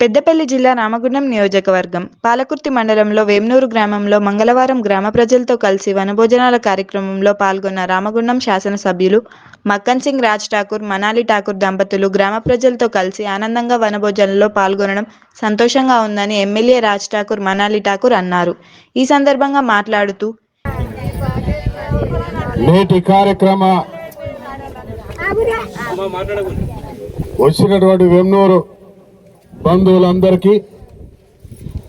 పెద్దపల్లి జిల్లా రామగుండం నియోజకవర్గం పాలకుర్తి మండలంలో వేమ్నూరు గ్రామంలో మంగళవారం గ్రామ ప్రజలతో కలిసి వనభోజనాల కార్యక్రమంలో పాల్గొన్న రామగుండం శాసనసభ్యులు మక్కన్ సింగ్ రాజ్ ఠాకూర్, మనాలి ఠాకూర్ దంపతులు గ్రామ ప్రజలతో కలిసి ఆనందంగా వనభోజనంలో పాల్గొనడం సంతోషంగా ఉందని ఎమ్మెల్యే రాజ్ ఠాకూర్, మనాలి ఠాకూర్ అన్నారు. ఈ సందర్భంగా మాట్లాడుతూ నేటి కార్యక్రమ వచ్చినటువంటి వేమ్నూరు బంధువులందరికీ,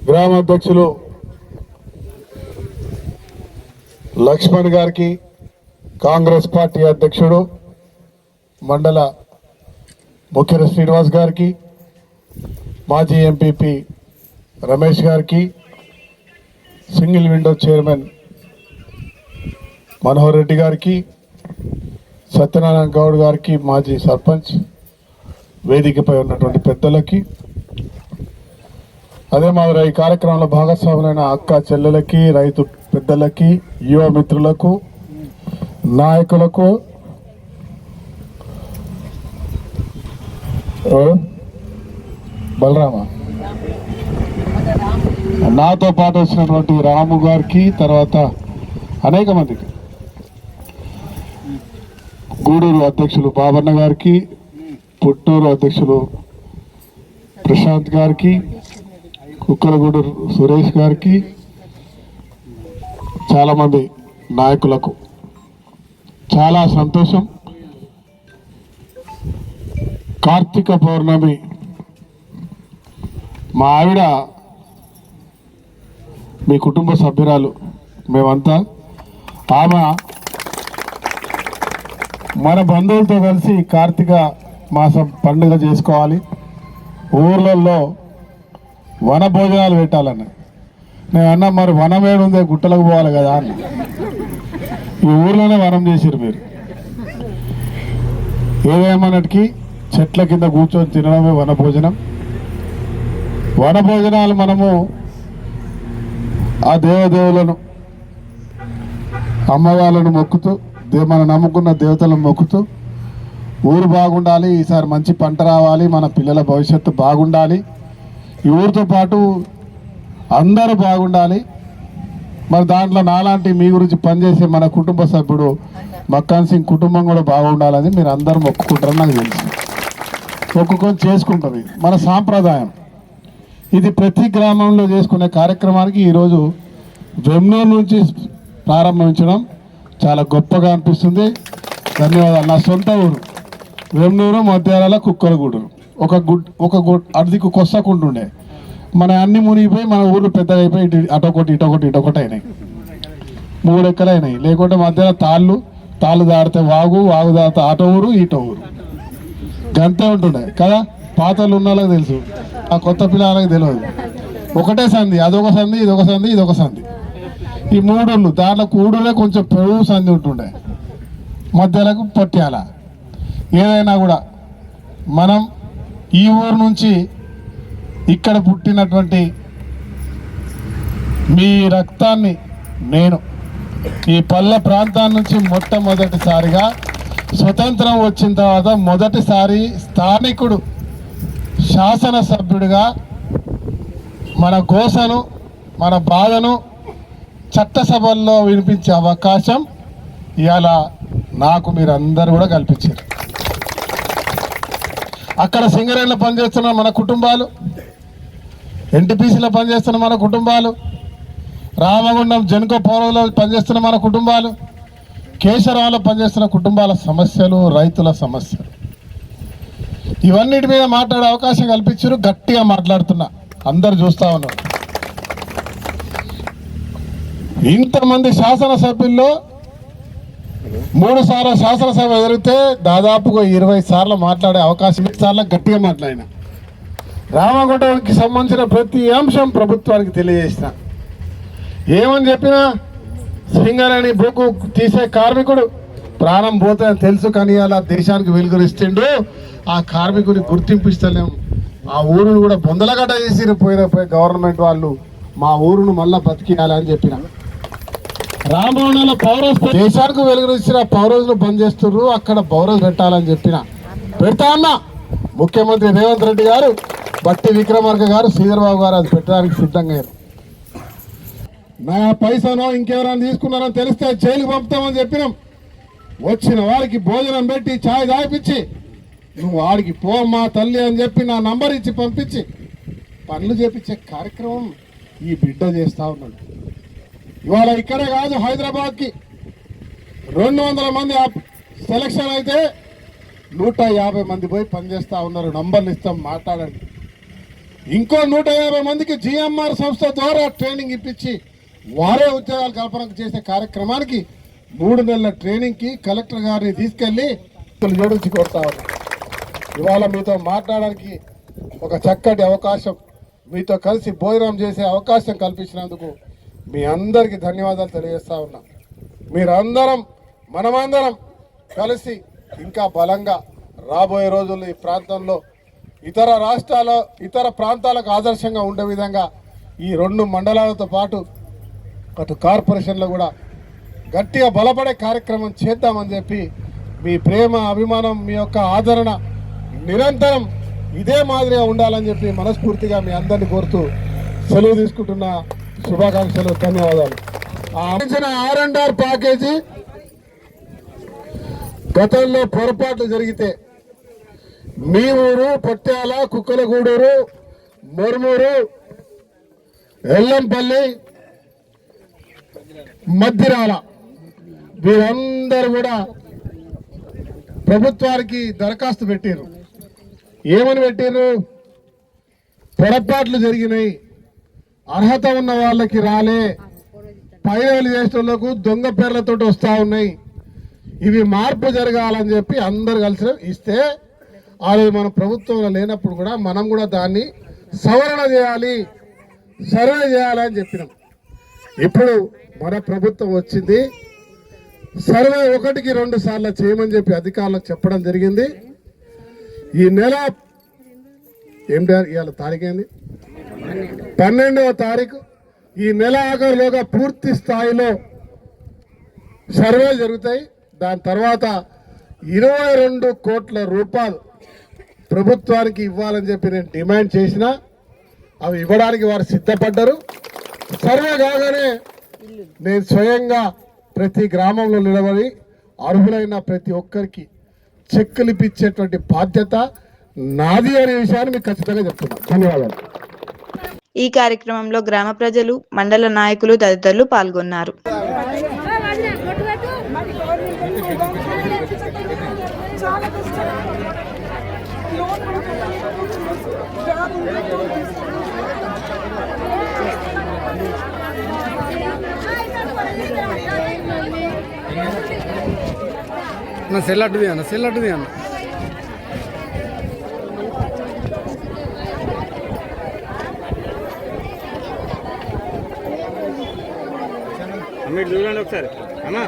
గ్రామాధ్యక్షులు లక్ష్మణ్ గారికి, కాంగ్రెస్ పార్టీ అధ్యక్షుడు మండల ముఖ్య శ్రీనివాస్ గారికి, మాజీ ఎంపీపీ రమేష్ గారికి, single window chairman Manohar Reddy గారికి, సత్యనారాయణ గౌడ్ గారికి, మాజీ సర్పంచ్, వేదికపై ఉన్నటువంటి పెద్దలకి, అదే మాదిరి ఈ కార్యక్రమంలో భాగస్వాములైన అక్క చెల్లెలకి, రైతు పెద్దలకి, యువ మిత్రులకు, నాయకులకు, బలరామ, నాతో పాటు వచ్చినటువంటి రాము గారికి, తర్వాత అనేక మందికి, గూడూరు అధ్యక్షులు బాబన్న గారికి, పుట్టూరు అధ్యక్షులు ప్రశాంత్ గారికి, కుక్కలగూడూరు సురేష్ గారికి, చాలామంది నాయకులకు చాలా సంతోషం. కార్తీక పౌర్ణమి మా ఆవిడ మీ కుటుంబ సభ్యురాలు, మేమంతా ఆమె మన బంధువులతో కలిసి కార్తీక మాసం పండుగ చేసుకోవాలి, ఊర్లలో వన భోజనాలు పెట్టాలన్న. నేను అన్నా మరి వనం ఏడుందే, గుట్టలకు పోవాలి కదా అన్న. ఈ ఊర్లోనే వనం చేసిరు మీరు. ఏదేమన్నటికీ చెట్ల కింద కూర్చొని తినడమే వన భోజనం. వన భోజనాలు మనము ఆ దేవదేవులను, అమ్మవాళ్ళను మొక్కుతూ, మనం నమ్ముకున్న దేవతలను మొక్కుతూ, ఊరు బాగుండాలి, ఈసారి మంచి పంట రావాలి, మన పిల్లల భవిష్యత్తు బాగుండాలి, ఈ ఊరితో పాటు అందరూ బాగుండాలి. మరి దాంట్లో నాలాంటి మీ గురించి పనిచేసే మన కుటుంబ సభ్యుడు మక్కన్ సింగ్ కుటుంబం కూడా బాగుండాలని మీరు అందరూ మొక్కుకుంటారని నాకు తెలుసు. మొక్కుకొని చేసుకుంటుంది మన సాంప్రదాయం. ఇది ప్రతి గ్రామంలో చేసుకునే కార్యక్రమానికి ఈరోజు వేమ్నూరు నుంచి ప్రారంభించడం చాలా గొప్పగా అనిపిస్తుంది. ధన్యవాదాలు. నా సొంత ఊరు వేమ్నూరు, మధ్యాల కుక్కలగూడూరు, ఒక అర్ధికు కొස්සకుంటుండే. మన అన్ని మునిగిపోయి మన ఊరు పెద్దగా అయిపోయి ఇటొకటి అయినాయి, 3 ఎక్కలు అయినాయి. లేకుంటే మధ్యలో తాళ్ళు దాడితే వాగు దాడితే అటో ఊరు ఇటో ఊరు, గంతే ఉంటుండే కదా. పాతలు ఉన్న వాళ్ళకి తెలుసు, ఆ కొత్త పిల్లలకి తెలియదు. ఒకటే సంధి, అదొక సంధి, ఇదొక సంధి, ఇదొక సంధి. ఈ 3 ఊళ్ళు, దాంట్లో కూడులే కొంచెం పొడవు సంధి ఉంటుండే, మధ్యలకు పొట్టాల. ఏదైనా కూడా మనం ఈ ఊరు నుంచి, ఇక్కడ పుట్టినటువంటి మీ రక్తాన్ని నేను ఈ పల్లె ప్రాంతాల నుంచి మొట్టమొదటిసారిగా స్వతంత్రం వచ్చిన తర్వాత మొదటిసారి స్థానికుడు శాసనసభ్యుడిగా మన గోసను, మన బాధను చట్టసభల్లో వినిపించే అవకాశం ఇవాళ నాకు మీరందరూ కూడా కల్పించారు. అక్కడ సింగరేణిలో పనిచేస్తున్న మన కుటుంబాలు, ఎన్టీపీసీలో పనిచేస్తున్న మన కుటుంబాలు, రామగుండం జెన్కో పౌరలో పనిచేస్తున్న మన కుటుంబాలు, కేశరావులో పనిచేస్తున్న కుటుంబాల సమస్యలు, రైతుల సమస్యలు, ఇవన్నిటి మీద మాట్లాడే అవకాశం కల్పించారు. గట్టిగా మాట్లాడుతున్నా, అందరు చూస్తూ ఉన్నారు. ఇంతమంది శాసనసభ్యుల్లో 3 సార్లు శాసనసభ ఎదిరితే దాదాపుగా 20 సార్లు మాట్లాడే అవకాశం, 20 సార్లు గట్టిగా మాట్లాడిన. రామగుండంకి సంబంధించిన ప్రతి అంశం ప్రభుత్వానికి తెలియజేసిన. ఏమని చెప్పినా సింగరేణి బొగ్గు తీసే కార్మికుడు ప్రాణం పోతుందని తెలుసు, కానీ అలా దేశానికి వెలుగురిస్తుండు. ఆ కార్మికుని గుర్తింపు ఇస్తలేము. ఆ ఊరును కూడా బొందలగడ్డ చేసి పోయి గవర్నమెంట్ వాళ్ళు మా ఊరును మళ్ళా బతికియాలని చెప్పిన. రామగుండంలో పౌరోస్ దేశానికి వెలుగురిచ్చిన పౌరోజులు బంద్ చేస్తున్నారు, అక్కడ పౌరోజు పెట్టాలని చెప్పిన. పెడతా అన్నా ముఖ్యమంత్రి రేవంత్ రెడ్డి గారు బట్టి విక్రమార్క గారు శ్రీధర్బాబు గారు అది పెట్టడానికి సిద్ధంగా అయ్యారు. నా పైసనో ఇంకెవరైనా తీసుకున్నారని తెలిస్తే జైలుకి పంపుతామని చెప్పినాం. వచ్చిన వారికి భోజనం పెట్టి ఛాయ్ తాగిపించి నువ్వు వాడికి పోమ్మా తల్లి అని చెప్పి నా నంబర్ ఇచ్చి పంపించి పనులు చేపించే కార్యక్రమం ఈ బిడ్డ చేస్తూ ఉన్నాడు. ఇవాళ ఇక్కడే కాదు, హైదరాబాద్కి 200 మంది సెలక్షన్ అయితే 150 మంది పోయి పనిచేస్తూ ఉన్నారు. నంబర్లు ఇస్తాం, మాట్లాడండి. ఇంకో 150 మందికి జిఎంఆర్ సంస్థ ద్వారా ట్రైనింగ్ ఇప్పించి వారే ఉద్యోగాలు కల్పన చేసే కార్యక్రమానికి 3 నెలల ట్రైనింగ్కి కలెక్టర్ గారిని తీసుకెళ్ళి జోడించి కొడతా ఉన్నారు. ఇవాళ మీతో మాట్లాడడానికి ఒక చక్కటి అవకాశం, మీతో కలిసి భోజనం చేసే అవకాశం కల్పించినందుకు మీ అందరికీ ధన్యవాదాలు తెలియజేస్తా ఉన్నా. మీరందరం మనమందరం కలిసి ఇంకా బలంగా రాబోయే రోజుల్లో ఈ ప్రాంతంలో ఇతర రాష్ట్రాల ఇతర ప్రాంతాలకు ఆదర్శంగా ఉండే విధంగా ఈ 2 మండలాలతో పాటు అటు కార్పొరేషన్లో కూడా గట్టిగా బలపడే కార్యక్రమం చేద్దామని చెప్పి మీ ప్రేమ అభిమానం మీ యొక్క ఆదరణ నిరంతరం ఇదే మాదిరిగా ఉండాలని చెప్పి మనస్ఫూర్తిగా మీ అందరినీ కోరుతూ సెలవు తీసుకుంటున్న శుభాకాంక్షలు, ధన్యవాదాలు. R&R ప్యాకేజీ గతంలో పొరపాట్లు జరిగితే మీ ఊరు పొట్యాల, కుక్కలగూడూరు, మొర్మూరు, ఎల్లంపల్లి, మద్దిరాల వీరందరూ కూడా ప్రభుత్వానికి దరఖాస్తు పెట్టారు. ఏమని పెట్టారు? పొరపాట్లు జరిగినాయి, అర్హత ఉన్న వాళ్ళకి రాలే, పైరవీలు చేసేటోళ్లకు దొంగ పేర్లతో వస్తూ ఉన్నాయి, ఇవి మార్పు జరగాలని చెప్పి అందరు కలిసి ఇస్తే అది మన ప్రభుత్వంలో లేనప్పుడు కూడా మనం కూడా దాన్ని సవరణ చేయాలి, సర్వే చేయాలని చెప్పినాం. ఇప్పుడు మన ప్రభుత్వం వచ్చింది, సర్వే 1కి 2 సార్లు చేయమని చెప్పి అధికారులకు చెప్పడం జరిగింది. ఈ నెల ఇవాళ తారీఖు ఏంది, 12వ తారీఖు, ఈ నెల ఆఖరులోగా పూర్తి స్థాయిలో సర్వే జరుగుతాయి. దాని తర్వాత 22 కోట్ల రూపాయలు ప్రభుత్వానికి ఇవ్వాలని చెప్పి నేను డిమాండ్ చేసినా అవి ఇవ్వడానికి వారు సిద్ధపడ్డారు. సర్వే కాగానే నేను స్వయంగా ప్రతి గ్రామంలో నిలబడి అర్హులైన ప్రతి ఒక్కరికి చెక్కులు ఇప్పించేటువంటి బాధ్యత నాది అనే విషయాన్ని మీకు ఖచ్చితంగా చెప్తున్నాను. ధన్యవాదాలు. ఈ కార్యక్రమంలో గ్రామ ప్రజలు, మండల నాయకులు తదితరులు పాల్గొన్నారు. సెల్లట్టుది అన్న, సెల్లట్టుది అన్న. మీరు చూడండి ఒకసారి అమ్మా.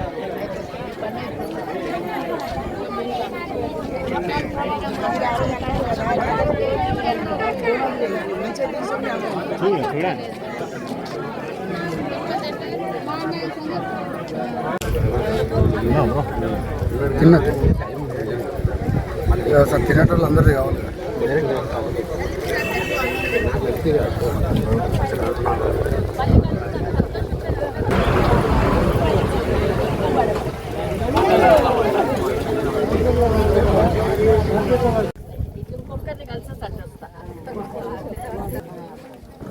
చూడండి తినేటోళ్ళు అందరిది కావాలి.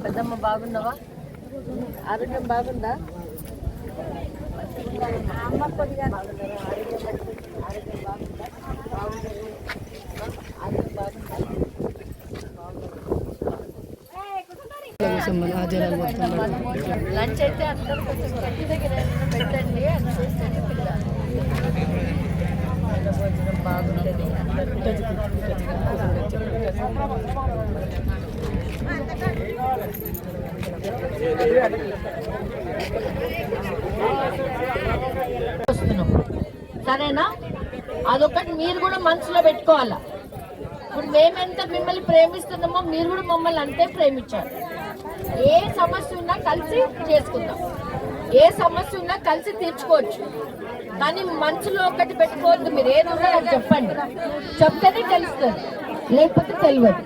పెద్దమ్మ బాగున్నావా? ఆరోగ్యం బాగుందా? అమ్మ కొద్దిగా లంచ్ అయితే అందరూ కొంచెం గట్టి దగ్గర పెట్టండి, అది చేస్తేనే పిల్లలు భోజనం బాగుంటుంది. సరేనా? అదొకటి మీరు కూడా మనసులో పెట్టుకోవాలా. ఇప్పుడు మేమెంత మిమ్మల్ని ప్రేమిస్తున్నామో మీరు కూడా మమ్మల్ని అంతే ప్రేమించారు. ఏ సమస్య ఉన్నా కలిసి చేసుకుందాం, ఏ సమస్య ఉన్నా కలిసి తీర్చుకోవచ్చు. కానీ మనసులో ఒకటి పెట్టుకోవద్దు. మీరు ఏదున్నా నాకు చెప్పండి, చెప్తేనే తెలుస్తుంది, లేకపోతే తెలియదు.